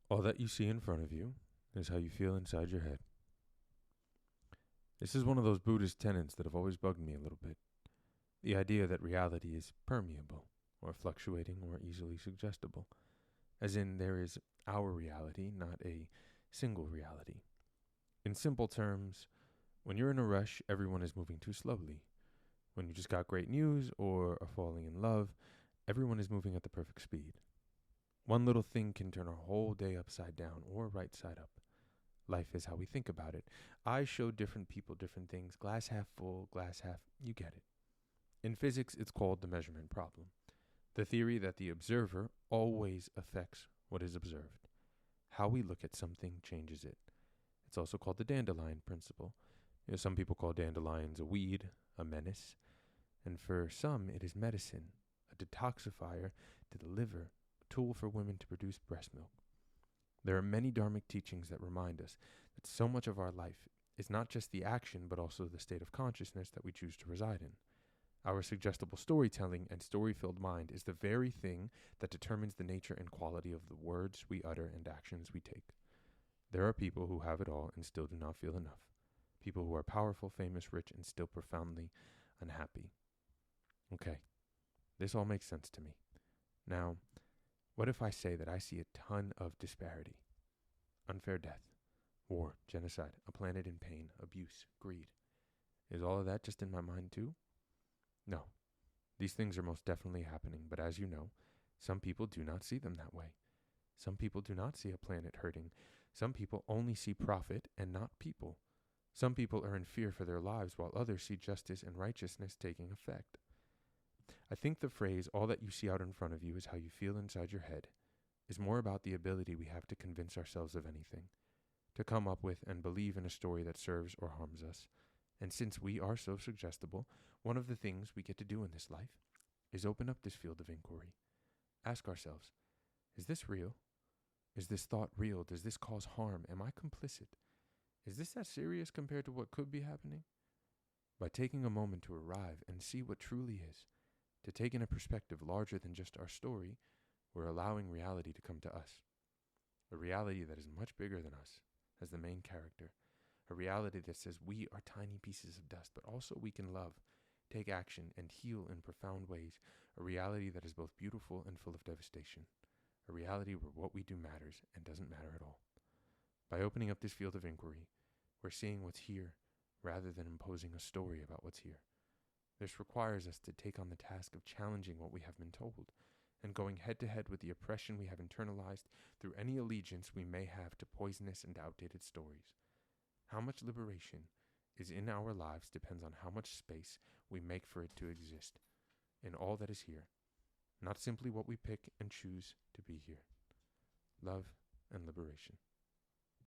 All that you see in front of you is how you feel inside your head. This is one of those Buddhist tenets that have always bugged me a little bit. The idea that reality is permeable, or fluctuating, or easily suggestible. As in, there is our reality, not a single reality. In simple terms, when you're in a rush, everyone is moving too slowly. When you just got great news or are falling in love, everyone is moving at the perfect speed. One little thing can turn our whole day upside down or right side up. Life is how we think about it. I show different people different things. Glass half full, glass half, you get it. In physics, it's called the measurement problem. The theory that the observer always affects what is observed. How we look at something changes it. It's also called the dandelion principle. Some people call dandelions a weed, a menace, and for some it is medicine, a detoxifier to the liver, a tool for women to produce breast milk. There are many dharmic teachings that remind us that so much of our life is not just the action but also the state of consciousness that we choose to reside in. Our suggestible storytelling and story-filled mind is the very thing that determines the nature and quality of the words we utter and actions we take. There are people who have it all and still do not feel enough. People who are powerful, famous, rich, and still profoundly unhappy. Okay, this all makes sense to me. Now, what if I say that I see a ton of disparity? Unfair death, war, genocide, a planet in pain, abuse, greed. Is all of that just in my mind too? No. These things are most definitely happening, but as you know, some people do not see them that way. Some people do not see a planet hurting. Some people only see profit and not people. Some people are in fear for their lives while others see justice and righteousness taking effect. I think the phrase, all that you see out in front of you is how you feel inside your head, is more about the ability we have to convince ourselves of anything, to come up with and believe in a story that serves or harms us. And since we are so suggestible, one of the things we get to do in this life is open up this field of inquiry. Ask ourselves, is this real? Is this thought real? Does this cause harm? Am I complicit? Is this that serious compared to what could be happening? By taking a moment to arrive and see what truly is, to take in a perspective larger than just our story, we're allowing reality to come to us. A reality that is much bigger than us as the main character. A reality that says we are tiny pieces of dust, but also we can love, take action, and heal in profound ways. A reality that is both beautiful and full of devastation. A reality where what we do matters and doesn't matter at all. By opening up this field of inquiry, we're seeing what's here rather than imposing a story about what's here. This requires us to take on the task of challenging what we have been told and going head to head with the oppression we have internalized through any allegiance we may have to poisonous and outdated stories. How much liberation is in our lives depends on how much space we make for it to exist in all that is here, not simply what we pick and choose to be here. Love and liberation.